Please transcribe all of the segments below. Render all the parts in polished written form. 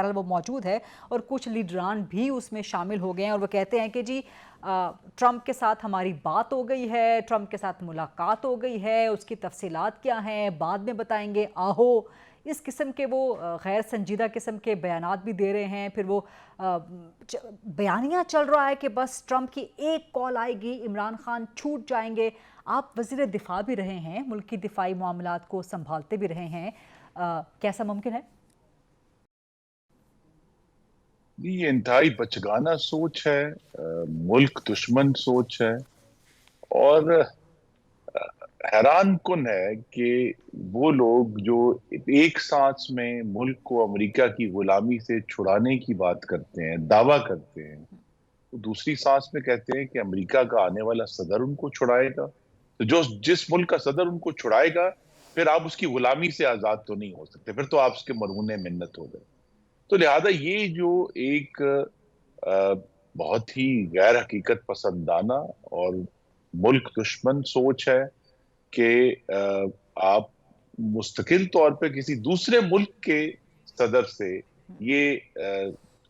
بہرحال وہ موجود ہے اور کچھ لیڈران بھی اس میں شامل ہو گئے ہیں اور وہ کہتے ہیں کہ جی ٹرمپ کے ساتھ ہماری بات ہو گئی ہے، ٹرمپ کے ساتھ ملاقات ہو گئی ہے، اس کی تفصیلات کیا ہیں بعد میں بتائیں گے، آہو اس قسم کے وہ غیر سنجیدہ قسم کے بیانات بھی دے رہے ہیں۔ پھر وہ بیانیہ چل رہا ہے کہ بس ٹرمپ کی ایک کال آئے گی عمران خان چھوٹ جائیں گے۔ آپ وزیر دفاع بھی رہے ہیں، ملک کی دفاعی معاملات کو سنبھالتے بھی رہے ہیں، کیسا ممکن ہے؟ یہ انتہائی بچگانہ سوچ ہے، ملک دشمن سوچ ہے، اور حیران کن ہے کہ وہ لوگ جو ایک سانس میں ملک کو امریکہ کی غلامی سے چھڑانے کی بات کرتے ہیں، دعویٰ کرتے ہیں، تو دوسری سانس میں کہتے ہیں کہ امریکہ کا آنے والا صدر ان کو چھڑائے گا۔ تو جس ملک کا صدر ان کو چھڑائے گا پھر آپ اس کی غلامی سے آزاد تو نہیں ہو سکتے، پھر تو آپ اس کے مرہون منت ہو گئے۔ تو لہذا یہ جو ایک بہت ہی غیر حقیقت پسندانہ اور ملک دشمن سوچ ہے کہ آپ مستقل طور پہ کسی دوسرے ملک کے صدر سے یہ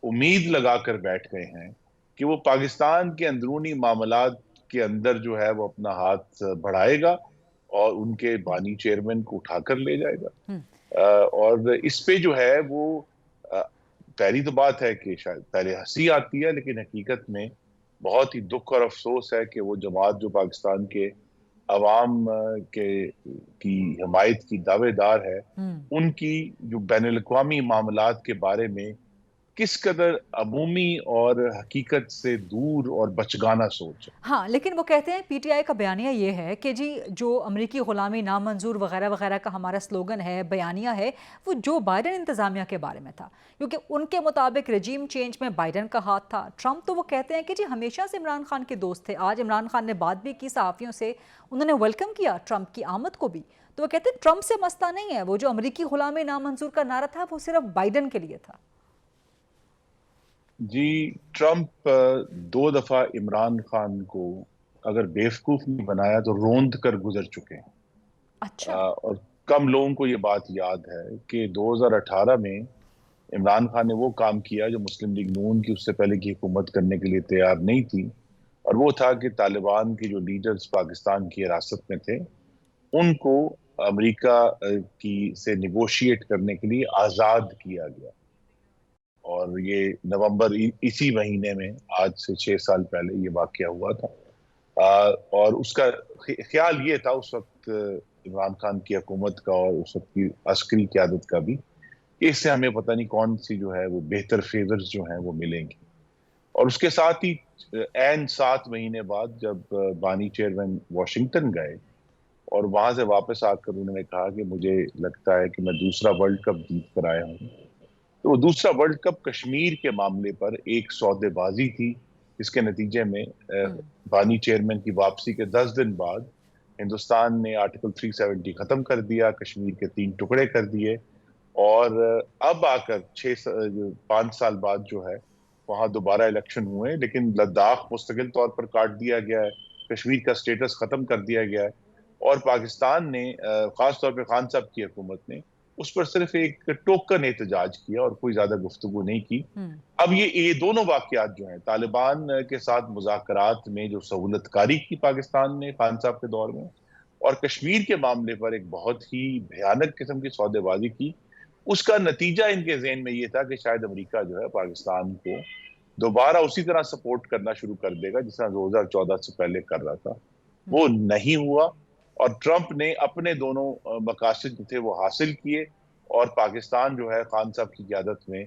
امید لگا کر بیٹھ گئے ہیں کہ وہ پاکستان کے اندرونی معاملات کے اندر جو ہے وہ اپنا ہاتھ بڑھائے گا اور ان کے بانی چیئرمین کو اٹھا کر لے جائے گا۔ اور اس پہ جو ہے وہ پہلی تو بات ہے کہ شاید پہلے ہنسی آتی ہے، لیکن حقیقت میں بہت ہی دکھ اور افسوس ہے کہ وہ جماعت جو پاکستان کے عوام کی حمایت کی دعوے دار ہے، ان کی جو بین الاقوامی معاملات کے بارے میں کس قدر عمومی اور حقیقت سے دور اور بچگانہ سوچ ہے۔ ہاں، لیکن وہ کہتے ہیں پی ٹی آئی کا بیانیہ یہ ہے کہ جی جو امریکی غلامی نامنظور وغیرہ وغیرہ کا ہمارا سلوگن ہے، بیانیہ ہے، وہ جو بائیڈن انتظامیہ کے بارے میں تھا، کیونکہ ان کے مطابق رجیم چینج میں بائیڈن کا ہاتھ تھا۔ ٹرمپ تو وہ کہتے ہیں کہ جی ہمیشہ سے عمران خان کے دوست تھے۔ آج عمران خان نے بات بھی کی صحافیوں سے، انہوں نے ویلکم کیا ٹرمپ کی آمد کو بھی۔ تو وہ کہتے ہیں ٹرمپ سے مسئلہ نہیں ہے، وہ جو امریکی غلامی نامنظور کا نعرہ تھا وہ صرف بائیڈن کے لیے تھا۔ جی، ٹرمپ 2 دفعہ عمران خان کو اگر بیوقوف نہیں بنایا تو روند کر گزر چکے ہیں۔ اچھا۔ اور کم لوگوں کو یہ بات یاد ہے کہ 2018 میں عمران خان نے وہ کام کیا جو مسلم لیگ نون کی اس سے پہلے کی حکومت کرنے کے لیے تیار نہیں تھی، اور وہ تھا کہ طالبان کے جو لیڈرز پاکستان کی حراست میں تھے ان کو امریکہ کی سے نیگوشیٹ کرنے کے لیے آزاد کیا گیا۔ اور یہ نومبر اسی مہینے میں آج سے 6 سال پہلے یہ واقعہ ہوا تھا۔ اور اس کا خیال یہ تھا اس وقت عمران خان کی حکومت کا اور اس وقت کی عسکری قیادت کا بھی کہ اس سے ہمیں پتہ نہیں کون سی جو ہے وہ بہتر فیورز جو ہیں وہ ملیں گی۔ اور اس کے ساتھ ہی عین 7 مہینے بعد جب بانی چیئرمین واشنگٹن گئے اور وہاں سے واپس آ کر انہوں نے کہا کہ مجھے لگتا ہے کہ میں دوسرا ورلڈ کپ جیت کر آیا ہوں، تو وہ دوسرا ورلڈ کپ کشمیر کے معاملے پر ایک سودے بازی تھی، جس کے نتیجے میں بانی چیئرمین کی واپسی کے 10 دن بعد ہندوستان نے آرٹیکل 370 ختم کر دیا، کشمیر کے 3 ٹکڑے کر دیے، اور اب آ کر 5 سال بعد جو ہے وہاں دوبارہ الیکشن ہوئے، لیکن لداخ مستقل طور پر کاٹ دیا گیا ہے، کشمیر کا سٹیٹس ختم کر دیا گیا ہے، اور پاکستان نے خاص طور پہ خان صاحب کی حکومت نے اس پر صرف ایک ٹوکن احتجاج کیا اور کوئی زیادہ گفتگو نہیں کی۔ اب یہ دونوں واقعات جو ہیں طالبان کے ساتھ مذاکرات میں جو سہولت کاری کی پاکستان نے خان صاحب کے دور میں، اور کشمیر کے معاملے پر ایک بہت ہی بھیانک قسم کی سودے بازی کی، اس کا نتیجہ ان کے ذہن میں یہ تھا کہ شاید امریکہ جو ہے پاکستان کو دوبارہ اسی طرح سپورٹ کرنا شروع کر دے گا جس طرح 2014 سے پہلے کر رہا تھا۔ وہ نہیں ہوا، اور ٹرمپ نے اپنے دونوں مقاصد جو تھے وہ حاصل کیے، اور پاکستان جو ہے خان صاحب کی قیادت میں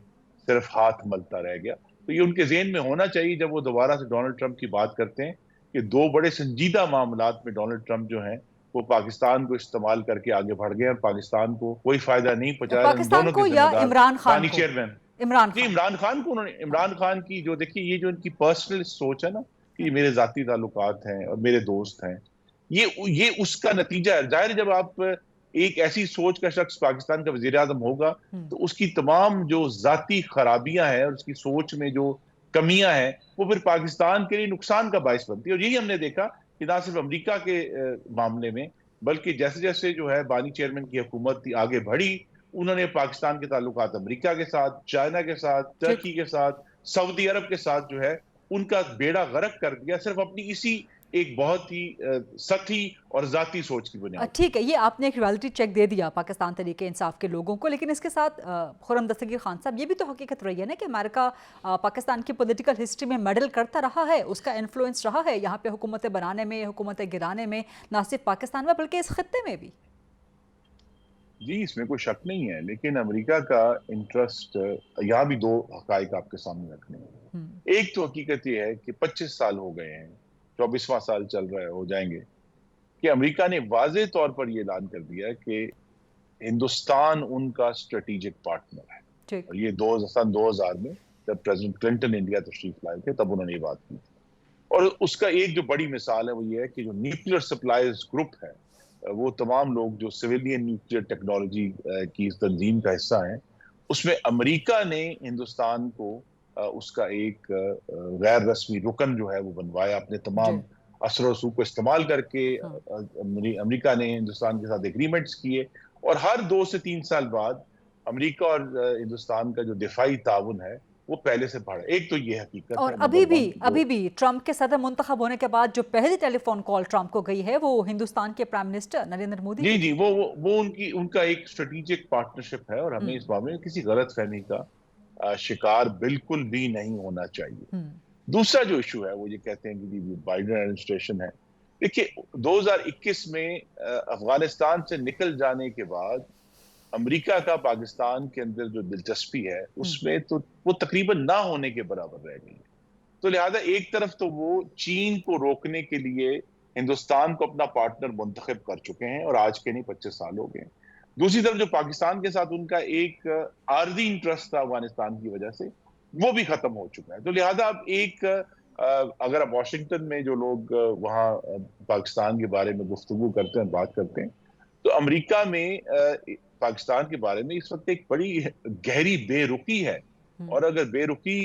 صرف ہاتھ ملتا رہ گیا۔ تو یہ ان کے ذہن میں ہونا چاہیے جب وہ دوبارہ سے ڈونلڈ ٹرمپ کی بات کرتے ہیں کہ 2 بڑے سنجیدہ معاملات میں ڈونلڈ ٹرمپ جو ہیں وہ پاکستان کو استعمال کر کے آگے بڑھ گئے، اور پاکستان کو کوئی فائدہ نہیں پہنچایا۔ پاکستان کو یا عمران خان کو؟ عمران خان کو عمران خان کی جو دیکھیے یہ جو ان کی پرسنل سوچ ہے نا کہ میرے ذاتی تعلقات ہیں اور میرے دوست ہیں، یہ اس کا نتیجہ ہے۔ ظاہر جب آپ ایک ایسی سوچ کا شخص پاکستان کا وزیر اعظم ہوگا تو اس کی تمام جو ذاتی خرابیاں ہیں اور اس کی سوچ میں جو کمیاں ہیں وہ پھر پاکستان کے لیے نقصان کا باعث بنتی ہے۔ اور یہی ہم نے دیکھا کہ نہ صرف امریکہ کے معاملے میں بلکہ جیسے جیسے جو ہے بانی چیئرمین کی حکومت آگے بڑھی، انہوں نے پاکستان کے تعلقات امریکہ کے ساتھ، چائنا کے ساتھ، ترکی کے ساتھ، سعودی عرب کے ساتھ جو ہے ان کا بیڑا غرق کر دیا، صرف اپنی اسی ایک بہت ہی سطحی اور ذاتی سوچ کی بنیاد۔ ٹھیک ہے، یہ آپ نے ایک ریالٹی چیک دے دیا پاکستان تحریک انصاف کے لوگوں کو، لیکن اس کے ساتھ خرم دستگیر خان صاحب یہ بھی تو حقیقت رہی ہے نا کہ امریکہ پاکستان کی پولیٹیکل ہسٹری میں میڈل کرتا رہا ہے، اس کا انفلوئنس رہا ہے یہاں پہ حکومتیں بنانے میں، حکومتیں گرانے میں، نہ صرف پاکستان میں بلکہ اس خطے میں بھی۔ جی اس میں کوئی شک نہیں ہے، لیکن امریکہ کا انٹرسٹ یہاں بھی دو حقائق آپ کے سامنے رکھنے ہیں۔ ایک تو حقیقت یہ ہے کہ 25 سال ہو گئے ہیں، 24واں سال چل رہا ہے، ہو جائیں گے، کہ امریکہ نے واضح طور پر یہ اعلان کر دیا ہے کہ ہندوستان ان کا اسٹریٹجک پارٹنر ہے۔ اور یہ 2000 میں جب پریزیڈنٹ کلنٹن انڈیا تشریف لائے تھے تب انہوں نے یہ بات کی تھی۔ اور اس کا ایک جو بڑی مثال ہے وہ یہ ہے کہ جو نیوکلیر سپلائز گروپ ہے، وہ تمام لوگ جو سویلین نیوکلیر ٹیکنالوجی کی اس تنظیم کا حصہ ہیں، اس میں امریکہ نے ہندوستان کو اس کا ایک غیر رسمی رکن جو ہے وہ بنوایا، اپنے تمام اثر و رسوخ کو استعمال کر کے امریکہ نے ہندوستان کے ساتھ ایگریمنٹس کیے، اور ہر 2 سے 3 سال بعد امریکہ اور ہندوستان کا جو دفاعی تعاون ہے وہ پہلے سے بڑھا۔ ایک تو یہ حقیقت ہے۔ اور ابھی بھی ٹرمپ کے صدر منتخب ہونے کے بعد جو پہلی ٹیلی فون کال ٹرمپ کو گئی ہے وہ ہندوستان کے پرائم منسٹر نریندر مودی جی وہ ان کا ایک اسٹریٹجک پارٹنرشپ ہے، اور ہمیں اس معاملے میں کسی غلط فہمی کا شکار بالکل بھی نہیں ہونا چاہیے۔ دوسرا جو ایشو ہے وہ یہ کہتے ہیں کہ بائیڈن ایڈمنسٹریشن ہے، دیکھیے 2021 میں افغانستان سے نکل جانے کے بعد امریکہ کا پاکستان کے اندر جو دلچسپی ہے اس میں تو وہ تقریباً نہ ہونے کے برابر رہ گئی، تو لہٰذا ایک طرف تو وہ چین کو روکنے کے لیے ہندوستان کو اپنا پارٹنر منتخب کر چکے ہیں، اور آج کے نہیں 25 سال ہو گئے۔ دوسری طرف جو پاکستان کے ساتھ ان کا ایک عارضی انٹرسٹ تھا افغانستان کی وجہ سے، وہ بھی ختم ہو چکا ہے۔ تو لہٰذا اب ایک اگر اب واشنگٹن میں جو لوگ وہاں پاکستان کے بارے میں گفتگو کرتے ہیں، بات کرتے ہیں، تو امریکہ میں پاکستان کے بارے میں اس وقت ایک بڑی گہری بے رخی ہے، اور اگر بے رخی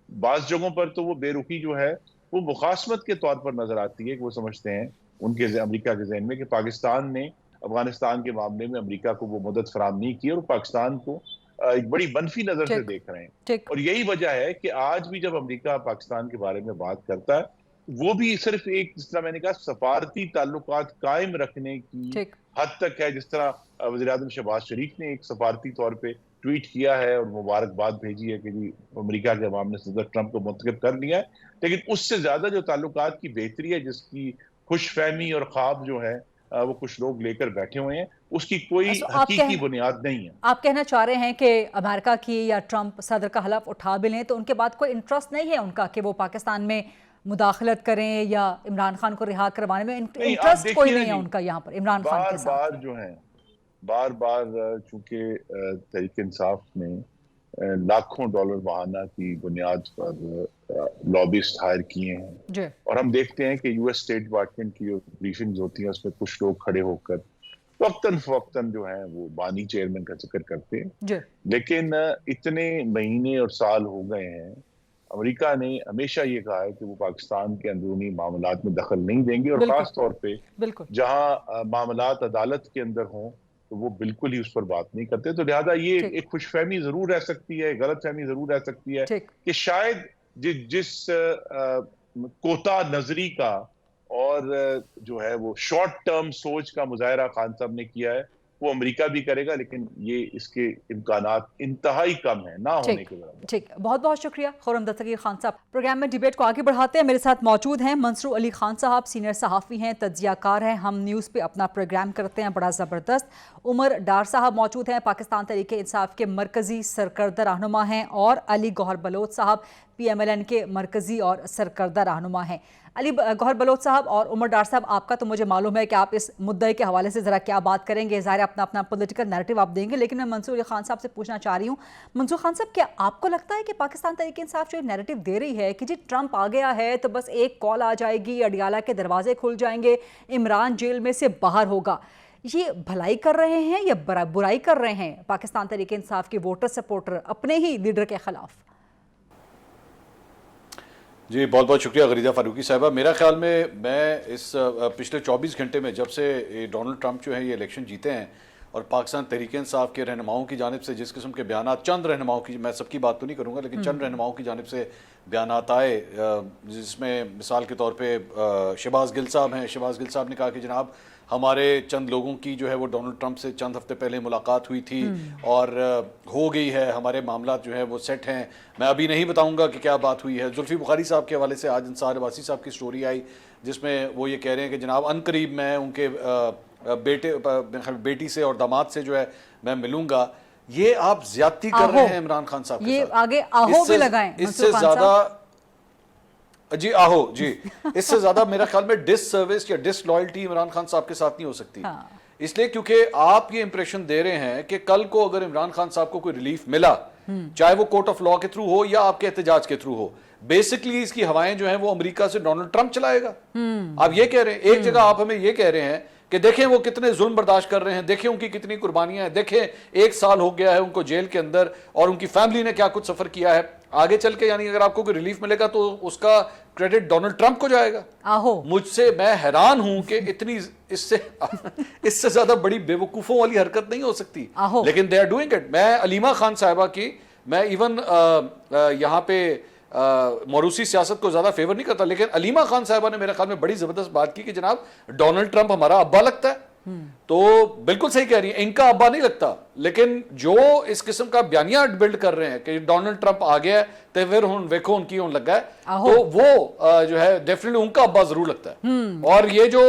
بعض جگہوں پر تو وہ بے رخی جو ہے وہ مخاصمت کے طور پر نظر آتی ہے، کہ وہ سمجھتے ہیں ان کے امریکہ کے ذہن میں کہ پاکستان نے افغانستان کے معاملے میں امریکہ کو وہ مدد فراہم نہیں کی، اور پاکستان کو ایک بڑی منفی نظر سے دیکھ رہے ہیں۔ اور یہی وجہ ہے کہ آج بھی جب امریکہ پاکستان کے بارے میں بات کرتا ہے وہ بھی صرف ایک، جس طرح میں نے کہا، سفارتی تعلقات قائم رکھنے کی حد تک ہے۔ جس طرح وزیر اعظم شہباز شریف نے ایک سفارتی طور پہ ٹویٹ کیا ہے اور مبارکباد بھیجی ہے کہ جی امریکہ کے عوام نے صدر ٹرمپ کو منتخب کر لیا ہے، لیکن اس سے زیادہ جو تعلقات کی بہتری ہے، جس کی خوش فہمی اور خواب جو ہے وہ کچھ لوگ لے کر بیٹھے ہوئے ہیں، اس کی کوئی حقیقی بنیاد نہیں ہے۔ آپ کہنا چاہ رہے ہیں کہ امریکہ کی یا ٹرمپ صدر کا حلف اٹھا بھی لیں تو ان کے بعد کوئی انٹرسٹ نہیں ہے ان کا کہ وہ پاکستان میں مداخلت کریں یا عمران خان کو رہا کروانے میں انٹرسٹ کوئی نہیں ہے ان کا یہاں پر عمران خان کے ساتھ؟ بار بار چونکہ تحریک انصاف نے لاکھوں ڈالر بہانہ کی بنیاد پر لابسٹ ہائر کیے ہیں، اور ہم دیکھتے ہیں کہ یو ایس اسٹیٹ ڈپارٹمنٹ کی جو بریفنگز ہوتی ہیں اس میں کچھ لوگ کھڑے ہو کر وقتاً فوقتاً جو ہیں وہ بانی چیئرمین کا ذکر کرتے ہیں، لیکن اتنے مہینے اور سال ہو گئے ہیں، امریکہ نے ہمیشہ یہ کہا ہے کہ وہ پاکستان کے اندرونی معاملات میں دخل نہیں دیں گے، اور خاص طور پہ جہاں معاملات عدالت کے اندر ہوں تو وہ بالکل ہی اس پر بات نہیں کرتے۔ تو لہٰذا یہ ایک خوش فہمی ضرور رہ سکتی ہے، غلط فہمی ضرور رہ سکتی ہے کہ شاید جس کوتا نظری کا اور جو ہے وہ شارٹ ٹرم سوچ کا مظاہرہ خان صاحب نے کیا ہے وہ امریکہ بھی کرے گا، لیکن یہ اس کے امکانات انتہائی کم ہیں، نہ ہونے کے برابر۔ ٹھیک، بہت بہت شکریہ خرم دستگیر خان صاحب۔ پروگرام میں ڈیبیٹ کو آگے بڑھاتے ہیں، میرے ساتھ موجود ہیں منصور علی خان صاحب، سینئر صحافی ہیں، تجزیہ کار ہیں، ہم نیوز پہ اپنا پروگرام کرتے ہیں بڑا زبردست۔ عمر ڈار صاحب موجود ہیں، پاکستان تحریک انصاف کے مرکزی سرکردہ رہنما ہیں، اور علی گوہر بلوچ صاحب پی ایم ایل این کے مرکزی اور سرکردہ رہنما ہیں۔ علی گوہر بلوچ صاحب اور عمر ڈار صاحب، آپ کا تو مجھے معلوم ہے کہ آپ اس مدعے کے حوالے سے ذرا کیا بات کریں گے، ظاہر اپنا اپنا پولیٹیکل نیریٹو آپ دیں گے، لیکن میں منصور علی خان صاحب سے پوچھنا چاہ رہی ہوں، منصور خان صاحب کیا آپ کو لگتا ہے کہ پاکستان تحریک انصاف جو نیریٹو دے رہی ہے کہ جی ٹرمپ آ گیا ہے تو بس ایک کال آ جائے گی، اڈیالہ کے دروازے کھل جائیں گے، عمران جیل میں سے باہر ہوگا، یہ بھلائی کر رہے ہیں یا برائی کر رہے ہیں پاکستان تحریک انصاف کے ووٹر سپورٹر اپنے ہی لیڈر کے خلاف؟ جی بہت بہت شکریہ غریدہ فاروقی صاحبہ۔ میرا خیال میں اس پچھلے 24 گھنٹے میں جب سے ڈونلڈ ٹرمپ جو ہے یہ الیکشن جیتے ہیں اور پاکستان تحریک انصاف کے رہنماؤں کی جانب سے جس قسم کے بیانات، چند رہنماؤں کی، میں سب کی بات تو نہیں کروں گا لیکن چند رہنماؤں کی جانب سے بیانات آئے، جس میں مثال کے طور پہ شہباز گل صاحب ہیں. شہباز گل صاحب نے کہا کہ جناب ہمارے چند لوگوں کی جو ہے وہ ڈونلڈ ٹرمپ سے چند ہفتے پہلے ملاقات ہوئی تھی اور ہو گئی ہے، ہمارے معاملات جو ہے وہ سیٹ ہیں. میں ابھی نہیں بتاؤں گا کہ کیا بات ہوئی ہے. زلفی بخاری صاحب کے حوالے سے آج انصار عباسی صاحب کی سٹوری آئی جس میں وہ یہ کہہ رہے ہیں کہ جناب عنقریب میں ان کے بیٹی سے اور داماد سے جو ہے میں ملوں گا. یہ آپ زیادتی کر رہے ہیں عمران خان صاحب کے یہ ساتھ. آگے آہو بھی لگائیں اس سے زیادہ جی آہو جی اس سے زیادہ میرا خیال میں ڈس سروس یا ڈس لائلٹی عمران خان صاحب کے ساتھ نہیں ہو سکتی. اس لیے کیونکہ آپ یہ امپریشن دے رہے ہیں کہ کل کو اگر عمران خان صاحب کو کوئی ریلیف ملا، چاہے وہ کورٹ آف لا کے تھرو ہو یا آپ کے احتجاج کے تھرو ہو، بیسکلی اس کی ہوائیں جو ہیں وہ امریکہ سے ڈونلڈ ٹرمپ چلائے گا. آپ یہ کہہ رہے ہیں، ایک جگہ آپ ہمیں یہ کہہ رہے ہیں کہ دیکھیں وہ کتنے ظلم برداشت کر رہے ہیں، دیکھیں ان کی کتنی قربانیاں ہیں، دیکھیں 1 سال ہو گیا ہے ان کو جیل کے اندر اور ان کی فیملی نے کیا کچھ سفر کیا ہے. آگے چل کے یعنی اگر آپ کو کوئی ریلیف ملے گا تو اس کا کریڈٹ ڈونلڈ ٹرمپ کو جائے گا. مجھ سے میں حیران ہوں کہ اتنی اس سے زیادہ بڑی بے وقوفوں والی حرکت نہیں ہو سکتی. لیکن دے آر ڈوئنگ اٹ. میں علیمہ خان صاحبہ کی، میں ایون یہاں پہ موروثی سیاست کو زیادہ فیور نہیں کرتا، لیکن علیمہ خان صاحبہ نے میرے خیال میں بڑی زبردست بات کی کہ جناب ڈونلڈ ٹرمپ ہمارا ابا لگتا ہے. تو بالکل صحیح کہہ رہی ہیں، ان کا ابا نہیں لگتا، لیکن جو اس قسم کا بیانیہ بلڈ کر رہے ہیں کہ ڈونلڈ ٹرمپ آ گیا ہے تو پھر ویکھو ان کی ہون لگا ہے، تو وہ جو ہے ڈیفینیٹلی ان کا ابا ضرور لگتا ہے. اور یہ جو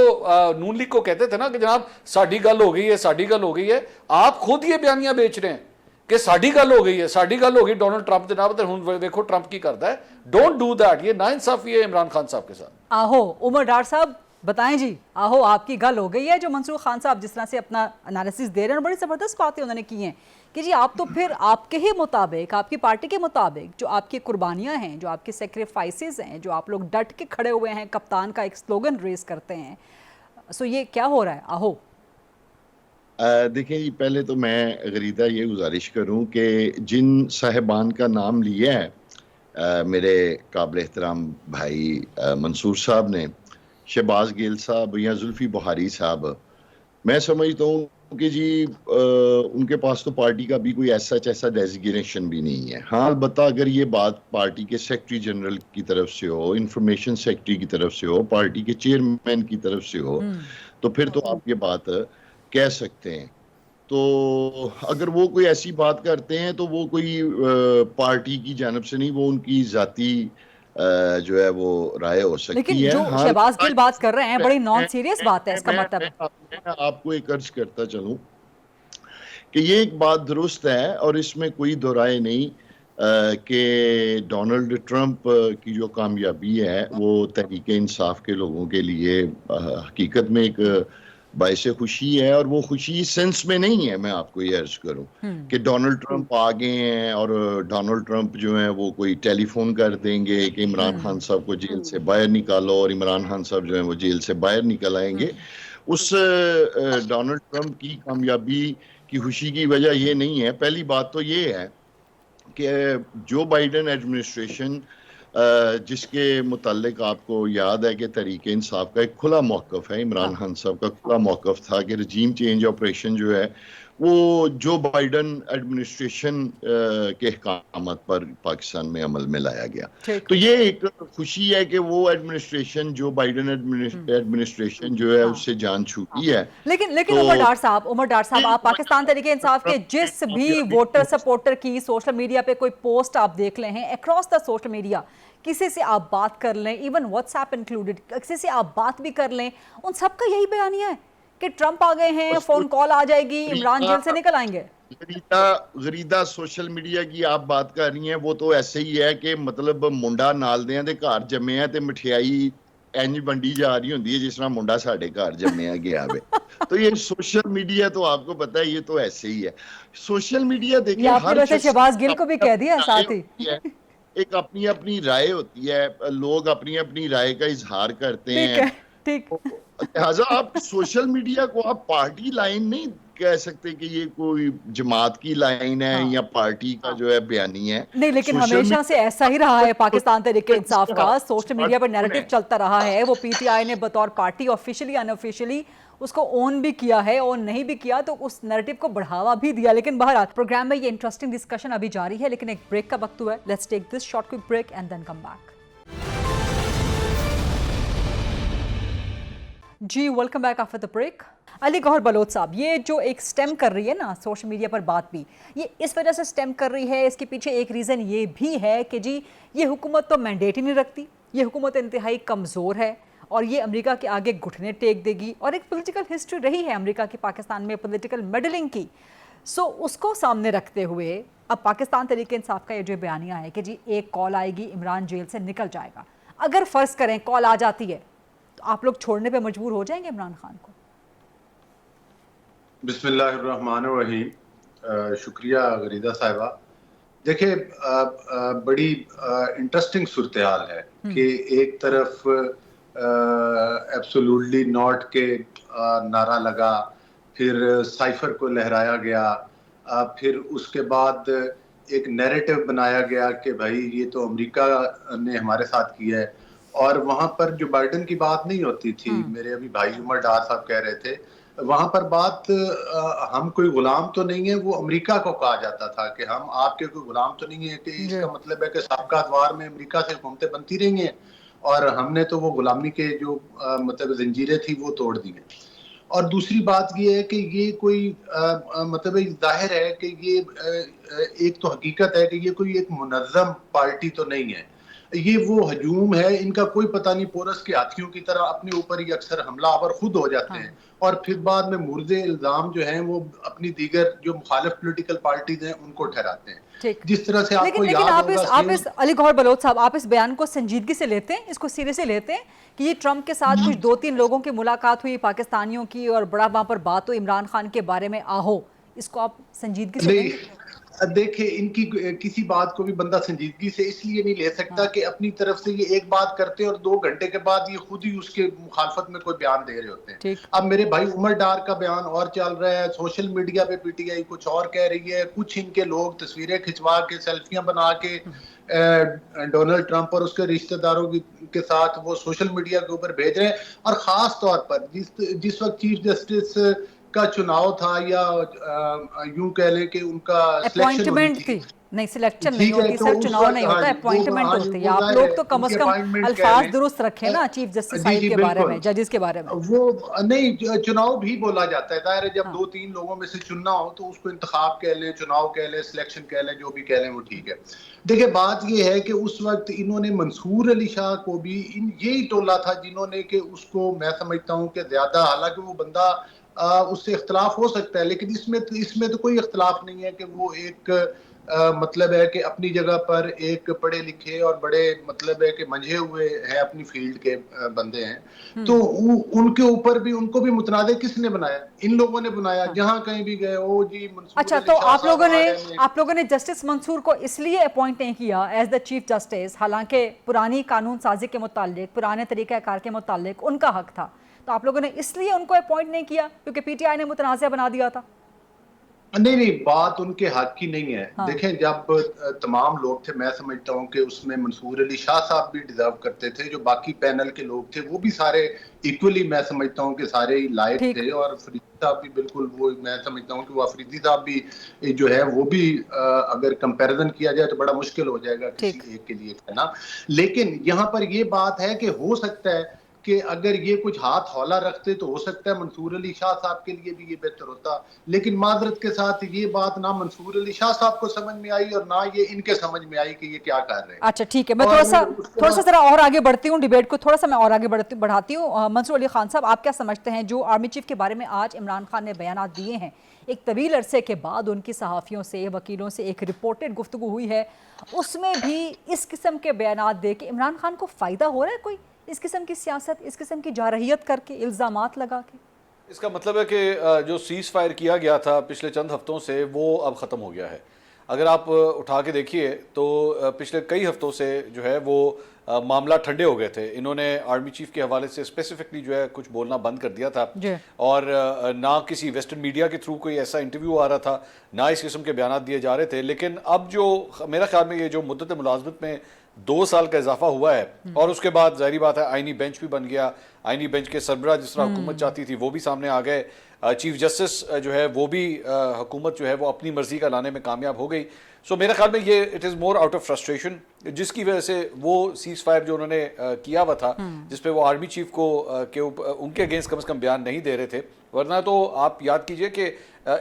نون لیگ کو کہتے تھے نا کہ جناب ساڈی گل ہو گئی ہے، ساڈی گل ہو گئی ہے، آپ خود یہ بیانیہ بیچ رہے ہیں کہ ساڈی گل ہو گئی ہے، ساڈی گل ہو گئی ڈونلڈ ٹرمپ جناب تے ہن ویکھو ٹرمپ کی کردا ہے. Don't do that. یہ ناانصافی ہے عمران خان صاحب کے ساتھ. آہو عمر ڈار صاحب بتائیں جی، آہو آپ کی گل ہو گئی ہے. جو منصور خان صاحب جس طرح سے اپنا انالیسس دے رہے ہیں، بڑی زبردست باتیں انہوں نے کی ہیں کہ جی آپ تو پھر آپ کے ہی مطابق، آپ کی پارٹی کے مطابق جو آپ کی قربانیاں ہیں، جو آپ کے سیکریفائسز ہیں، جو آپ لوگ ڈٹ کے کھڑے ہوئے ہیں، کپتان کا ایک سلوگن ریز کرتے ہیں، سو یہ کیا ہو رہا ہے؟ آہو دیکھیں جی، پہلے تو میں غریدہ یہ گزارش کروں کہ جن صاحبان کا نام لیا ہے میرے قابل احترام بھائی منصور صاحب نے، شہباز گیل صاحب یا زلفی بخاری صاحب، میں سمجھتا ہوں کہ جی ان کے پاس تو پارٹی کا بھی کوئی ایسا ڈیزیگنیشن بھی نہیں ہے. ہاں البتہ اگر یہ بات پارٹی کے سیکرٹری جنرل کی طرف سے ہو، انفارمیشن سیکرٹری کی طرف سے ہو، پارٹی کے چیئرمین کی طرف سے ہو، تو پھر تو آپ یہ بات کہہ سکتے ہیں. تو اگر وہ کوئی ایسی بات کرتے ہیں تو وہ کوئی پارٹی کی جانب سے نہیں، وہ ان کی ذاتی جو ہے وہ رائے ہو سکتی ہے. لیکن جو شہباز گل بات کر رہے ہیں بڑی نان سیریس بات ہے. اس کا مطلب میں آپ کو ایک عرض کرتا چلوں کہ یہ ایک بات درست ہے اور اس میں کوئی دو رائے نہیں کہ ڈونلڈ ٹرمپ کی جو کامیابی ہے وہ تحریک انصاف کے لوگوں کے لیے حقیقت میں ایک باعث خوشی ہے. اور وہ خوشی سینس میں نہیں ہے، میں آپ کو یہ عرض کروں کہ ڈونلڈ ٹرمپ آگے ہیں اور ڈونلڈ ٹرمپ جو ہیں وہ کوئی ٹیلی فون کر دیں گے کہ عمران خان صاحب کو جیل سے باہر نکالو اور عمران خان صاحب جو ہیں وہ جیل سے باہر نکل آئیں گے. اس ڈونلڈ ٹرمپ کی کامیابی کی خوشی کی وجہ یہ نہیں ہے. پہلی بات تو یہ ہے کہ جو بائیڈن ایڈمنسٹریشن جس کے متعلق آپ کو یاد ہے کہ تحریک انصاف کا ایک کھلا موقف ہے، عمران خان صاحب کا کھلا موقف تھا کہ رجیم چینج آپریشن جو ہے وہ جو بائیڈن ایڈمنسٹریشن کے احکامات پر پاکستان میں عمل میں لایا گیا. تو یہ ایک خوشی ہے کہ وہ ایڈمنسٹریشن جو بائیڈن ایڈمنسٹریشن جو ہے اس سے جان چھوٹی ہے. لیکن عمر ڈار صاحب آپ پاکستان تحریک انصاف کے جس بھی ووٹر سپورٹر کی سوشل میڈیا پہ کوئی پوسٹ آپ دیکھ لیں ہیں، اکراس دا سوشل میڈیا کسی سے آپ بات کر لیں، ایون واٹس ایپ انکلوڈڈ، کسی سے آپ بات بھی کر لیں، ان سب کا یہی بیانیہ ہے کہ ٹرمپ آ گئے ہیں، فون کال آ جائے گی، عمران جیل سے نکل آئیں گے. غریدہ سوشل میڈیا کی آپ بات کر رہی ہیں، وہ تو ایسے ہی ہے کہ مطلب منڈا نال دیاں دے گھر جمے ہیں تے مٹھیائی انج بنڈی جا رہی ہوندی ہے جس طرح منڈا ساڈے گھر جمیا گیا ہوئے. تو یہ سوشل میڈیا تو آپ کو پتہ ہے یہ تو ایسے ہی ہے. سوشل میڈیا دیکھیں ہر شہباز گل کو بھی کہہ دیا ساتھ ہی، ایک اپنی اپنی رائے ہوتی ہے، لوگ اپنی اپنی رائے کا اظہار کرتے ہیں. لہٰذا آپ سوشل میڈیا کو آپ پارٹی لائن نہیں کہہ سکتے کہ یہ کوئی جماعت کی لائن ہے یا پارٹی کا جو ہے بیانی ہے. نہیں، لیکن ہمیشہ سے ایسا ہی رہا ہے پاکستان تحریک انصاف کا. سوشل میڈیا پر نیریٹو چلتا رہا ہے. وہ پی ٹی آئی نے بطور پارٹی آفیشلی ان آفیشلی اس کو اون بھی کیا ہے، اون نہیں بھی کیا تو اس نیریٹو کو بڑھاوا بھی دیا. لیکن بہرحال پروگرام میں یہ انٹرسٹنگ ڈسکشن ابھی جاری ہے، لیکن ایک بریک کا وقت ہوا ہے. Let's take this short quick break and then come back. جی welcome back after the break. Ali Gohar Baloch sahib, یہ جو ایک سٹیم کر رہی ہے نا سوشل میڈیا پر بات بھی، یہ اس وجہ سے سٹیم کر رہی ہے، اس کے پیچھے ایک ریزن یہ بھی ہے کہ جی یہ حکومت تو مینڈیٹ ہی نہیں رکھتی، یہ حکومت انتہائی کمزور ہے اور یہ امریکہ کے آگے گھٹنے ٹیک دے گی، اور ایک پولیٹیکل ہسٹری رہی ہے امریکہ کی پاکستان میں پولیٹیکل میڈلنگ کی. سو اس کو سامنے رکھتے ہوئے اب پاکستان تحریک انصاف کا یہ جو بیانیہ ہے کہ جی ایک کال آئے گی، عمران جیل سے نکل جائے گا. اگر فرض کریں کال آ جاتی ہے تو آپ لوگ چھوڑنے پہ مجبور ہو جائیں گے عمران خان کو؟ بسم اللہ الرحمن الرحیم. شکریہ غریدہ صاحبہ. دیکھیں بڑی انٹرسٹنگ صورتحال ہے کہ ایک طرف ایبسولوٹلی ناٹ کے نعرہ لگا، پھر سائفر کو لہرایا گیا، پھر اس کے بعد ایک نیریٹو بنایا گیا کہ بھائی یہ تو امریکہ نے ہمارے ساتھ کیا ہے، اور وہاں پر جو بائیڈن کی بات نہیں ہوتی تھی، میرے ابھی بھائی عمر ڈار صاحب کہہ رہے تھے، وہاں پر بات ہم کوئی غلام تو نہیں ہے، وہ امریکہ کو کہا جاتا تھا کہ ہم آپ کے کوئی غلام تو نہیں ہے، کہ اس کا مطلب ہے کہ سابقہ ادوار میں امریکہ سے حکومتیں بنتی رہی ہیں اور ہم نے تو وہ غلامی کے جو مطلب زنجیریں تھی وہ توڑ دی ہیں. اور دوسری بات یہ ہے کہ یہ کوئی مطلب ظاہر ہے کہ یہ ایک تو حقیقت ہے کہ یہ کوئی ایک منظم پارٹی تو نہیں ہے، یہ وہ ہجوم ہے، ان کا کوئی پتہ نہیں، پورس کے ہاتھیوں کی طرح اپنے اوپر ہی اکثر حملہ آور خود ہو جاتے ہیں، اور پھر بعد میں مورد الزام جو ہیں وہ اپنی دیگر جو مخالف پولیٹیکل پارٹیز ہیں ان کو ٹھہراتے ہیں. جس طرح سے آپ کو یاد ہوگا، آپ اس علی گوہر بلوچ صاحب آپ اس بیان کو سنجیدگی سے لیتے ہیں، اس کو سیریسلی لیتے ہیں کہ یہ ٹرمپ کے ساتھ کچھ 2-3 لوگوں کی ملاقات ہوئی پاکستانیوں کی اور بڑا وہاں پر بات ہوئی عمران خان کے بارے میں آہو، اس کو آپ سنجیدگی سے لیں گے؟ دیکھیں ان کی کسی بات کو بھی بندہ سنجیدگی سے اس لیے نہیں لے سکتا کہ اپنی طرف سے یہ ایک بات کرتے ہیں اور 2 گھنٹے کے بعد یہ خود ہی اس کے مخالفت میں کوئی بیان دے رہے ہوتے ہیں. اب میرے بھائی عمر ڈار کا بیان اور چل رہا ہے، سوشل میڈیا پہ پی ٹی آئی کچھ اور کہہ رہی ہے، کچھ ان کے لوگ تصویریں کھنچوا کے سیلفیاں بنا کے ڈونلڈ ٹرمپ اور اس کے رشتہ داروں کے ساتھ وہ سوشل میڈیا کے اوپر بھیج رہے ہیں. اور خاص طور پر جس وقت چیف جسٹس کا چناؤ تھا، یا یوں کہہ لیں کہ ان کا اپوائنٹمنٹ تھی، نہیں سلیکشن نہیں ہوتی سر، چناؤ نہیں ہوتا، اپوائنٹمنٹ ہوتی ہے. آپ لوگ تو کم از کم الفاظ درست رکھیں نا چیف جسٹس صاحب کے بارے میں، ججز کے بارے میں. وہ نہیں، چناؤ بھی بولا جاتا ہے، ظاہر ہے جب 2-3 لوگوں میں سے چننا ہو تو اس کو انتخاب کہہ لیں، چناؤ کہہ لیں، سلیکشن کہہ لیں، جو بھی کہہ لیں وہ ٹھیک ہے. دیکھیں بات یہ ہے کہ اس وقت انہوں نے منصور علی شاہ کو بھی یہی ٹولہ تھا جنہوں نے کہ اس کو میں سمجھتا ہوں کہ زیادہ، حالانکہ وہ بندہ اس سے اختلاف ہو سکتا ہے لیکن اس میں تو کوئی اختلاف نہیں ہے کہ وہ ایک مطلب ہے کہ اپنی جگہ پر ایک پڑھے لکھے اور بڑے مطلب ہے کہ منجھے ہوئے ہیں، اپنی فیلڈ کے بندے ہیں. تو ان کے اوپر بھی ان کو بھی متنازع کس نے بنایا؟ ان لوگوں نے بنایا. جہاں کہیں بھی گئے او جی منصور. اچھا، تو آپ لوگوں نے جسٹس منصور کو اس لیے اپوائنٹ نہیں کیا ایز دا چیف جسٹس، حالانکہ پرانی قانون سازی کے متعلق، پرانے طریقہ کار کے متعلق ان کا حق تھا، تو آپ لوگوں نے اس لیے ان کو اپوائنٹ نہیں کیا کیونکہ پی ٹی آئی نے متنازع بنا دیا تھا؟ نہیں، بات ان کے حق کی نہیں ہے. دیکھیں جب تمام لوگ تھے، میں سمجھتا ہوں کہ اس میں منصور علی شاہ صاحب بھی ڈیزرو کرتے تھے، جو باقی پینل کے لوگ تھے وہ بھی سارے ایکولی میں سمجھتا ہوں کہ سارے ہی لائق تھے، اور فریدی صاحب بھی بالکل، وہ میں سمجھتا ہوں کہ وہ فریدی صاحب بھی جو ہے وہ بھی اگر کمپیریزن کیا جائے تو بڑا مشکل ہو جائے گا کسی ایک کے لیے کہنا. لیکن یہاں پر یہ بات ہے کہ ہو سکتا ہے کہ اگر یہ کچھ ہاتھ ہولا رکھتے تو ہو سکتا ہے منصور علی شاہ صاحب کے لیے بھی یہ بہتر ہوتا. لیکن معذرت کے ساتھ یہ بات نہ منصور علی شاہ صاحب کو سمجھ میں آئی اور نہ یہ ان کے سمجھ میں آئی کہ یہ کیا کر رہے ہیں. اچھا ٹھیک ہے، میں تھوڑا سا ذرا اور آگے بڑھتی ہوں، ڈیبیٹ کو تھوڑا سا میں اور آگے بڑھاتی ہوں. منصور علی خان صاحب، آپ کیا سمجھتے ہیں جو آرمی چیف کے بارے میں آج عمران خان نے بیانات دیے ہیں، ایک طویل عرصے کے بعد ان کی صحافیوں سے، وکیلوں سے ایک رپورٹڈ گفتگو ہوئی ہے، اس میں بھی اس قسم کے بیانات دے کے عمران خان کو فائدہ ہو رہا ہے کوئی، اس قسم کی سیاست، اس قسم کی جارحیت کر کے، الزامات لگا کے؟ اس کا مطلب ہے کہ جو سیز فائر کیا گیا تھا پچھلے چند ہفتوں سے وہ اب ختم ہو گیا ہے. اگر آپ اٹھا کے دیکھیے تو پچھلے کئی ہفتوں سے جو ہے وہ معاملہ ٹھنڈے ہو گئے تھے. انہوں نے آرمی چیف کے حوالے سے اسپیسیفکلی جو ہے کچھ بولنا بند کر دیا تھا، اور نہ کسی ویسٹرن میڈیا کے تھرو کوئی ایسا انٹرویو آ رہا تھا، نہ اس قسم کے بیانات دیے جا رہے تھے. لیکن اب جو میرا خیال میں یہ جو مدت ملازمت میں 2 سال کا اضافہ ہوا ہے, اور اس کے بعد ظاہری بات ہے آئینی بینچ بھی بن گیا, آئینی بینچ کے سربراہ جس طرح حکومت چاہتی تھی وہ بھی سامنے آ گئے, چیف جسٹس جو ہے وہ بھی حکومت جو ہے وہ اپنی مرضی کا لانے میں کامیاب ہو گئی. سو میرے خیال میں یہ it is more out of frustration, جس کی وجہ سے وہ سیز فائر جو انہوں نے کیا ہوا تھا, جس پہ وہ آرمی چیف کو ان کے اگینسٹ کم از کم بیان نہیں دے رہے تھے, ورنہ تو آپ یاد کیجئے کہ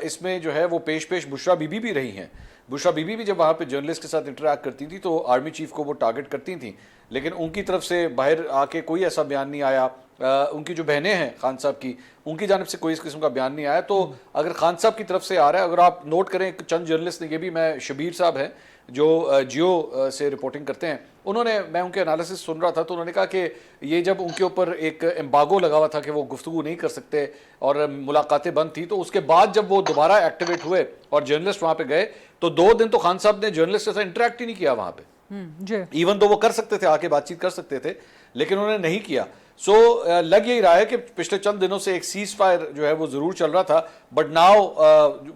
اس میں جو ہے وہ پیش بشرا بی بی بھی رہی ہیں. بشرا بی بی بھی جب وہاں پہ جرنلسٹ کے ساتھ انٹریکٹ کرتی تھی تو آرمی چیف کو وہ ٹارگٹ کرتی تھیں, لیکن ان کی طرف سے باہر آ کے کوئی ایسا بیان نہیں آیا. ان کی جو بہنیں ہیں خان صاحب کی, ان کی جانب سے کوئی اس قسم کا بیان نہیں آیا. تو اگر خان صاحب کی طرف سے آ رہا ہے, اگر آپ نوٹ کریں چند جرنلسٹ نے, یہ بھی میں شبیر صاحب ہیں جو جیو سے رپورٹنگ کرتے ہیں, انہوں نے, میں ان کے انالیسس سن رہا تھا تو انہوں نے کہا کہ یہ جب ان کے اوپر ایک امباگو لگا ہوا تھا کہ وہ گفتگو نہیں کر سکتے اور ملاقاتیں بند تھی, تو اس کے بعد جب وہ دوبارہ ایکٹیویٹ ہوئے اور جرنلسٹ وہاں پہ گئے تو 2 دن تو خان صاحب نے جرنلسٹ کے ساتھ انٹریکٹ ہی نہیں کیا وہاں پہ, ایون تو وہ کر سکتے تھے, آ کے بات چیت کر سکتے تھے, لیکن انہوں نے نہیں کیا. سو لگ یہی رہا ہے کہ پچھلے چند دنوں سے ایک سیز فائر جو ہے وہ ضرور چل رہا تھا, بٹ ناؤ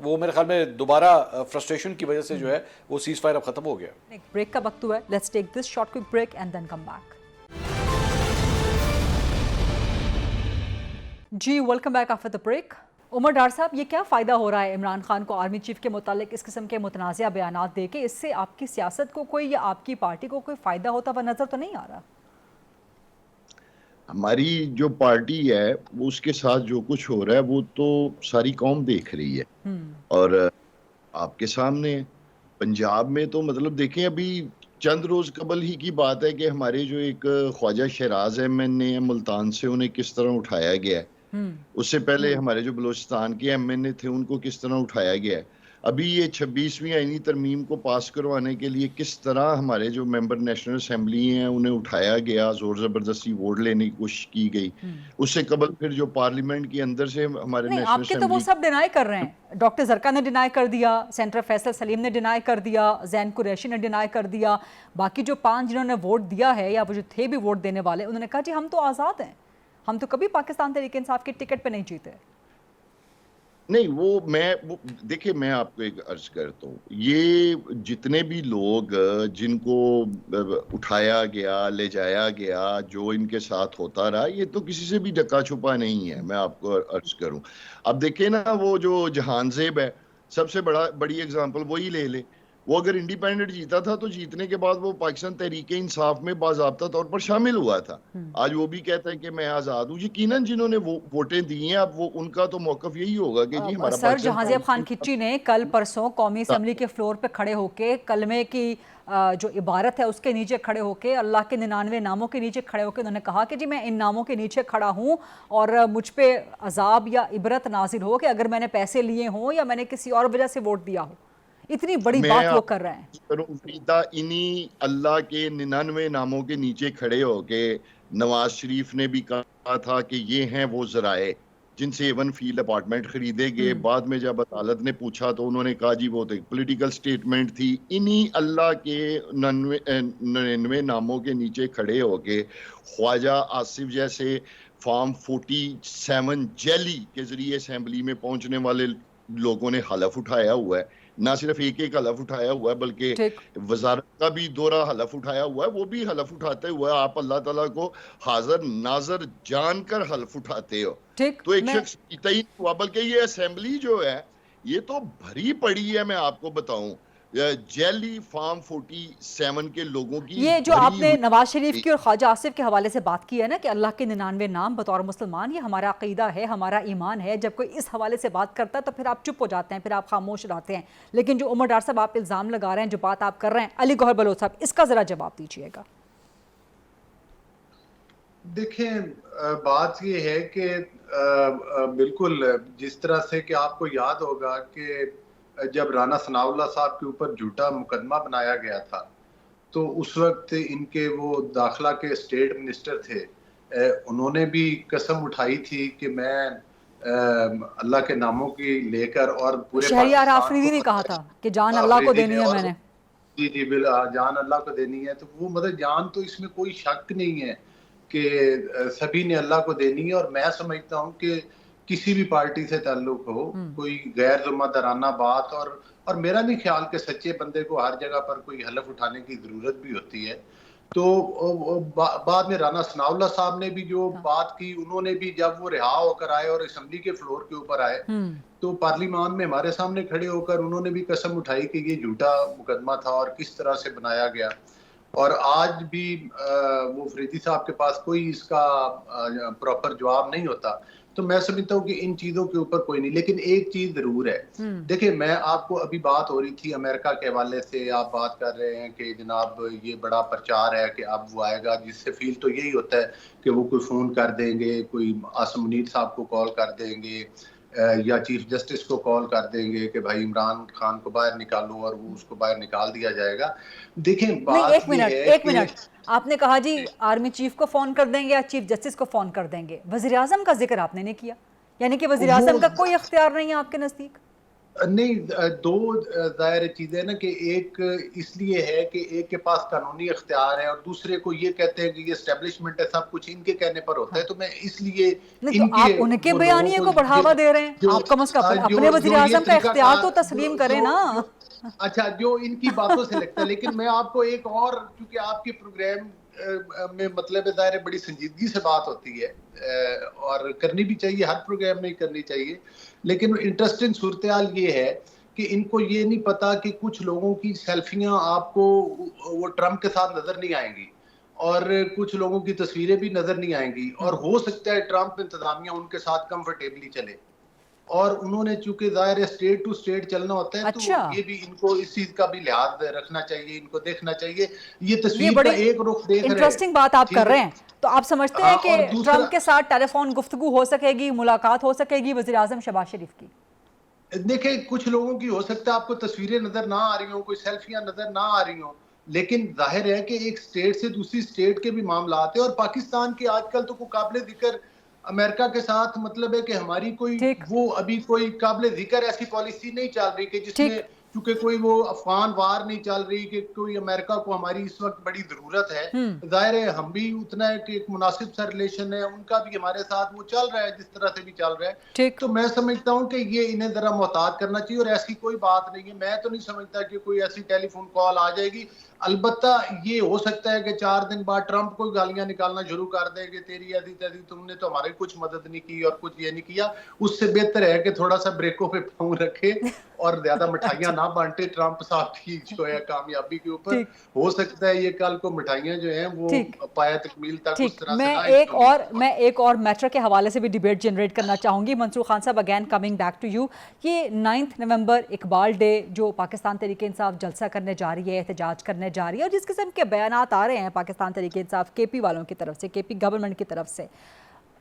وہ میرے خیال میں دوبارہ فرسٹریشن کی وجہ سے جو ہے وہ سیز فائر اب ختم ہو گیا. ایک بریک کا وقت ہوا ہے, let's take this short quick break and then come back. جی welcome back after the break. Umar Dar sahib, یہ کیا فائدہ ہو رہا ہے عمران خان کو آرمی چیف کے متعلق اس قسم کے متنازعہ بیانات دے کے؟ اس سے آپ کی سیاست کو کوئی یا آپ کی پارٹی کو کوئی فائدہ ہوتا ہوا نظر تو نہیں آ رہا؟ ہماری جو پارٹی ہے وہ اس کے ساتھ جو کچھ ہو رہا ہے وہ تو ساری قوم دیکھ رہی ہے, اور آپ کے سامنے پنجاب میں تو مطلب دیکھیں, ابھی چند روز قبل ہی کی بات ہے کہ ہمارے جو ایک خواجہ شیراز ایم این اے ملتان سے, انہیں کس طرح اٹھایا گیا ہے. اس سے پہلے ہمارے جو بلوچستان کے ایم این اے تھے ان کو کس طرح اٹھایا گیا ہے. ابھی یہ 26ویں آئینی ترمیم کو پاس کروانے کے لیے کس طرح ہمارے جو ممبر نیشنل اسمبلی ہیں انہیں اٹھایا گیا, زور زبردستی ووٹ لینے کی کوشش کی گئی. اس سے قبل پھر جو پارلیمنٹ کے اندر سے ہمارے نیشنل آپ کے تو وہ سب ڈینائی کر رہے ہیں, ڈاکٹر زرکا نے ڈینائی کر دیا, سینٹر فیصل سلیم نے ڈینائی کر دیا, زین قریشی نے ڈینائی کر دیا, باقی جو 5 جنہوں نے ووٹ دیا ہے یا وہ جو تھے بھی ووٹ دینے والے, انہوں نے کہا جی ہم تو آزاد ہیں, ہم تو کبھی پاکستان تحریک انصاف کی ٹکٹ پہ نہیں جیتے. نہیں, وہ دیکھیں میں آپ کو ایک عرض کرتا ہوں, یہ جتنے بھی لوگ جن کو اٹھایا گیا, لے جایا گیا, جو ان کے ساتھ ہوتا رہا, یہ تو کسی سے بھی ڈکا چھپا نہیں ہے. میں آپ کو عرض کروں, اب دیکھیں نا, وہ جو جہان زیب ہے سب سے بڑی اگزامپل وہی لے لے. وہ اگر انڈیپینڈنٹ جیتا تھا تو جیتنے کے بعد وہ پاکستان تحریک انصاف میں باضابطہ طور پر شامل ہوا تھا. آج وہ بھی کہتا ہے کہ میں آزاد ہوں. یقیناً جنہوں نے ووٹیں دی ہیں, اب وہ ان کا تو موقف یہی ہوگا کہ جی ہمارا سر جہاں زیب خان کھچی نے کل پرسوں قومی اسمبلی کے فلور پہ کھڑے ہو کے کلمے کی جو عبارت ہے اس کے نیچے کھڑے ہو کے, اللہ کے 99 ناموں کے نیچے کھڑے ہو کے انہوں نے کہا کہ جی میں ان ناموں کے نیچے کھڑا ہوں اور مجھ پہ عذاب یا عبرت نازل ہو کہ اگر میں نے پیسے لیے ہوں یا میں نے کسی اور وجہ سے ووٹ دیا ہو. اتنی بڑی بات وہ کر رہے ہیں. انہی اللہ کے 99 ناموں کے نیچے کھڑے ہو کے نواز شریف نے بھی کہا تھا کہ یہ ہیں وہ ذرائع جن سے ایون فیلڈ اپارٹمنٹ خریدے گئے. بعد میں جب عدالت نے پوچھا تو انہوں نے کہا جی وہ تو ایک پولیٹیکل سٹیٹمنٹ تھی. انہی اللہ کے 99 ناموں کے نیچے کھڑے ہو کے خواجہ آصف جیسے فارم 47 جیلی کے ذریعے اسمبلی میں پہنچنے والے لوگوں نے حلف اٹھایا ہوا ہے. نہ صرف ایک حلف اٹھایا ہوا ہے بلکہ وزارت کا بھی دورہ حلف اٹھایا ہوا ہے. وہ بھی حلف اٹھاتے ہوئے آپ اللہ تعالیٰ کو حاضر ناظر جان کر حلف اٹھاتے ہو. تو ایک شخص تعین ہوا, بلکہ یہ اسمبلی جو ہے یہ تو بھری پڑی ہے. میں آپ کو بتاؤں جیلی فارم 47 کے لوگوں کی, یہ جو آپ نے نواز شریف کی اور خواجہ آصف کے حوالے سے بات کی ہے نا کہ اللہ کے 99 نام بطور مسلمان, یہ ہمارا عقیدہ ہے, ہمارا ایمان ہے. جب کوئی اس حوالے سے بات کرتا ہے تو پھر آپ چپ ہو جاتے ہیں, پھر آپ خاموش رہتے ہیں. لیکن جو عمر ڈار صاحب آپ الزام لگا رہے ہیں, جو بات آپ کر رہے ہیں, علی گوہر بلوچ صاحب اس کا ذرا جواب دیجیے گا. دیکھیں بات یہ ہے کہ بالکل جس طرح سے کہ آپ کو یاد ہوگا کہ جب رانا ثناء اللہ صاحب کے اوپر جھوٹا مقدمہ بنایا گیا تھا تو اس وقت ان کے وہ داخلہ کے اسٹیٹ منسٹر تھے, انہوں نے بھی قسم اٹھائی تھی کہ میں اللہ کے ناموں کی لے کر اور پورے شہریار آفریدی نے کہا تھا کہ جان اللہ کو دینی ہے میں نے. جی جی جان اللہ کو دینی ہے. تو وہ مطلب جان تو اس میں کوئی شک نہیں ہے کہ سبھی نے اللہ کو دینی ہے. اور میں سمجھتا ہوں کہ کسی بھی پارٹی سے تعلق ہو, کوئی غیر ذمہ دارانہ بات, اور میرا نہیں خیال کہ سچے بندے کو ہر جگہ پر کوئی حلف اٹھانے کی ضرورت بھی ہوتی ہے. تو بعد میں رانا ثناءاللہ صاحب نے بھی جو بات کی، انہوں نے بھی جب وہ رہا ہو کر آئے اور اسمبلی کے فلور کے اوپر آئے تو پارلیمان میں ہمارے سامنے کھڑے ہو کر انہوں نے بھی قسم اٹھائی کہ یہ جھوٹا مقدمہ تھا اور کس طرح سے بنایا گیا. اور آج بھی وہ فریدی صاحب کے پاس کوئی اس کا پراپر جواب نہیں ہوتا. تو میں سمجھتا ہوں کہ ان چیزوں کے اوپر کوئی نہیں. لیکن ایک چیز ضرور ہے، دیکھیں میں آپ کو ابھی بات ہو رہی تھی امریکہ کے حوالے سے، آپ بات کر رہے ہیں کہ جناب یہ بڑا پرچار ہے کہ اب وہ آئے گا، جس سے فیل تو یہی ہوتا ہے کہ وہ کوئی فون کر دیں گے، کوئی عاصم منیر صاحب کو کال کر دیں گے یا چیف جسٹس کو کال کر دیں گے کہ بھائی عمران خان کو باہر نکالو، اور وہ اس کو باہر نکال دیا جائے گا. دیکھیں بات ایک منٹ آپ نے کہا جی آرمی چیف کو فون کر دیں گے یا چیف جسٹس کو فون کر دیں گے، وزیر اعظم کا ذکر آپ نے نہیں کیا، یعنی کہ وزیر اعظم کا کوئی اختیار نہیں ہے آپ کے نزدیک؟ نہیں، دو ظاہر چیزیں نا کہ ایک اس لیے ہے کہ ایک کے پاس قانونی اختیار ہے اور دوسرے کو یہ کہتے ہیں کہ یہ اسٹیبلشمنٹ ہے، سب کچھ ان کے کہنے پر ہوتا ہے. تو میں اس لیے آپ ان کے بیانیے کو بڑھاوا دے رہے ہیں، آپ کم از کم اپنے وزیر اعظم کا اختیار تو تسلیم کریں نا. اچھا جو ان کی باتوں سے لگتا ہے، لیکن میں آپ کو ایک اور، کیونکہ آپ کے پروگرام میں مطلب ظاہر بڑی سنجیدگی سے بات ہوتی ہے اور کرنی بھی چاہیے، ہر پروگرام میں کرنی چاہیے، لیکن انٹرسٹنگ صورتحال یہ ہے کہ ان کو یہ نہیں پتا کہ کچھ لوگوں کی سیلفیاں آپ کو وہ ٹرمپ کے ساتھ نظر نہیں آئیں گی اور کچھ لوگوں کی تصویریں بھی نظر نہیں آئیں گی، اور ہو سکتا ہے ٹرمپ انتظامیہ ان کے ساتھ کمفرٹیبلی چلے. اور انہوں نے چونکہ ظاہر ہے اسٹیٹ ٹو اسٹیٹ چلنا ہوتا ہے، تو یہ بھی ان کو اس چیز کا بھی لحاظ رکھنا چاہیے، ان کو دیکھنا چاہیے. یہ تصویر کا ایک رخ دیکھ رہے ہیں، انٹرسٹنگ بات آپ کر رہے ہیں. تو آپ سمجھتے ہیں کہ ٹرمپ کے ساتھ ٹیلی فون گفتگو ہو سکے گی، ملاقات ہو سکے گی وزیر اعظم شہباز شریف کی؟ دیکھیں کچھ لوگوں کی ہو سکتا ہے آپ کو تصویریں نظر نہ آ رہی ہوں، کوئی سیلفیاں نظر نہ آ رہی ہوں، لیکن ظاہر ہے کہ ایک سٹیٹ سے دوسری سٹیٹ کے بھی معاملات ہیں. اور پاکستان کے آج کل تو کوئی قابل ذکر امریکہ کے ساتھ مطلب ہے کہ ہماری کوئی وہ ابھی کوئی قابل ذکر ایسی پالیسی نہیں چل رہی کہ جس میں کیونکہ کوئی وہ افغان وار نہیں چل رہی کہ کوئی امریکہ کو ہماری اس وقت بڑی ضرورت ہے. ظاہر ہے ہم بھی اتنا ہے کہ ایک مناسب سا ریلیشن ہے، ان کا بھی ہمارے ساتھ وہ چل رہا ہے جس طرح سے بھی چل رہا ہے. تو میں سمجھتا ہوں کہ یہ انہیں ذرا محتاط کرنا چاہیے، اور ایسی کوئی بات نہیں ہے. میں تو نہیں سمجھتا کہ کوئی ایسی ٹیلی فون کال آ جائے گی. البتہ یہ ہو سکتا ہے کہ 4 دن بعد ٹرمپ کو گالیاں نکالنا شروع کر دے کہ تیری ایسی تیسی تم نے تو ہماری کچھ مدد نہیں کی اور کچھ یہ نہیں کیا. اس سے بہتر ہے کہ تھوڑا سا بریکوں پہ پاؤں رکھے اور زیادہ مٹھائیاں نہ بانٹے ٹرمپ صاحب کی جو ہے کامیابی کے اوپر. ہو سکتا ہے یہ کل کو مٹھائیاں جو ہیں وہ پایا تکمیل تک اس طرح سے. میں ایک اور میٹر کے حوالے سے بھی ڈیبیٹ جنریٹ کرنا چاہوں گی. منصور خان صاحب again coming back to you, یہ 9 نومبر اقبال ڈے جو پاکستان تحریک انصاف جلسہ کرنے جا رہی ہے، احتجاج کرنے جا رہی ہے، اور جس قسم کے بیانات آ رہے ہیں پاکستان تحریک انصاف کے پی والوں کی طرف سے، کے پی گورنمنٹ کی طرف سے،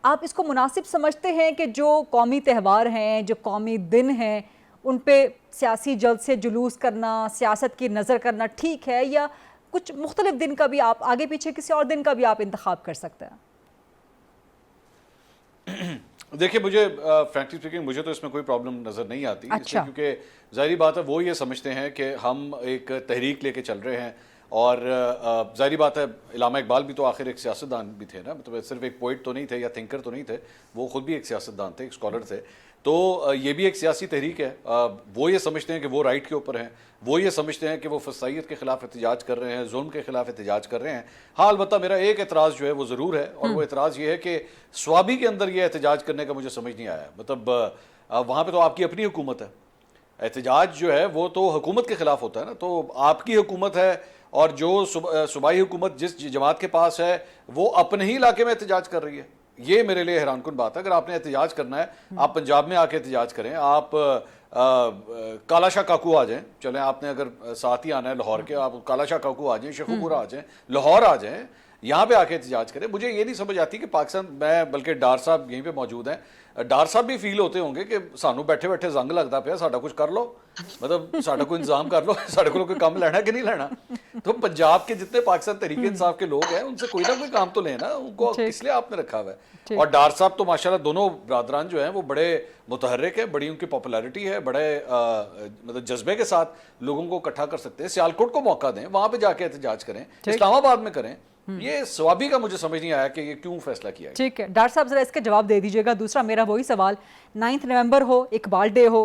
آپ اس کو مناسب سمجھتے ہیں کہ جو قومی تہوار ہیں، جو قومی دن ہیں، ان پہ سیاسی جلسے جلوس کرنا، سیاست کی نظر کرنا ٹھیک ہے، یا کچھ مختلف دن کا بھی آپ آگے پیچھے کسی اور دن کا بھی آپ انتخاب کر سکتے ہیں؟ دیکھیں مجھے فرینکلی اسپیکنگ مجھے تو اس میں کوئی پرابلم نظر نہیں آتی، اس لیے کیونکہ ظاہری بات ہے وہ یہ سمجھتے ہیں کہ ہم ایک تحریک لے کے چل رہے ہیں، اور ظاہری بات ہے علامہ اقبال بھی تو آخر ایک سیاستدان بھی تھے نا، مطلب صرف ایک پوئٹ تو نہیں تھے یا تھنکر تو نہیں تھے، وہ خود بھی ایک سیاستدان تھے، ایک اسکالر تھے. تو یہ بھی ایک سیاسی تحریک ہے. وہ یہ سمجھتے ہیں کہ وہ رائٹ کے اوپر ہیں، وہ یہ سمجھتے ہیں کہ وہ فسائیت کے خلاف احتجاج کر رہے ہیں، ظلم کے خلاف احتجاج کر رہے ہیں. ہاں البتہ میرا ایک اعتراض جو ہے وہ ضرور ہے، اور وہ اعتراض یہ ہے کہ سوابی کے اندر یہ احتجاج کرنے کا مجھے سمجھ نہیں آیا. مطلب وہاں پہ تو آپ کی اپنی حکومت ہے، احتجاج جو ہے وہ تو حکومت کے خلاف ہوتا ہے نا، تو آپ کی حکومت ہے، اور جو صوبائی حکومت جس جماعت کے پاس ہے وہ اپنے ہی علاقے میں احتجاج کر رہی ہے. یہ میرے لیے حیران کن بات ہے. اگر آپ نے احتجاج کرنا ہے آپ پنجاب میں آ کے احتجاج کریں، آپ کالا شاہ کاکو آ جائیں، چلیں آپ نے اگر ساتھ ہی آنا ہے لاہور کے، آپ کالا شاہ کاکو آ جائیں، شیخو پورہ آ جائیں، لاہور آ جائیں، یہاں پہ آ کے احتجاج کریں. مجھے یہ نہیں سمجھ آتی کہ پاکستان میں، بلکہ ڈار صاحب یہیں پہ موجود ہیں، ڈار صاحب بھی فیل ہوتے ہوں گے کہ سانو بیٹھے بیٹھے زنگ لگتا پیا، ساڈا کچھ کر لو، مطلب ساڈا کوئی انتظام کر لو، ساڈے کو کوئی کام لینا کہ نہیں لینا. تو پنجاب کے جتنے پاکستان تحریک انصاف کے لوگ ہیں ان سے کوئی نہ کوئی کام تو لینا، ان کو کس لیے آپ نے رکھا ہوا ہے. اور ڈار صاحب تو ماشاءاللہ دونوں برادران جو ہیں وہ بڑے متحرک ہیں، بڑی ان کی پاپولیرٹی ہے، بڑے مطلب جذبے کے ساتھ لوگوں کو اکٹھا کر سکتے ہیں. سیالکوٹ کو موقع دیں، وہاں پہ جا کے احتجاج کریں، اسلام آباد میں کریں. یہ ثوابی کا مجھے سمجھ نہیں آیا کہ یہ کیوں فیصلہ کیا ہے. ٹھیک ہے ڈاکٹر صاحب ذرا اس کا جواب دے دیجیے گا. دوسرا میرا وہی سوال، 9 نومبر ہو، اقبال ڈے ہو،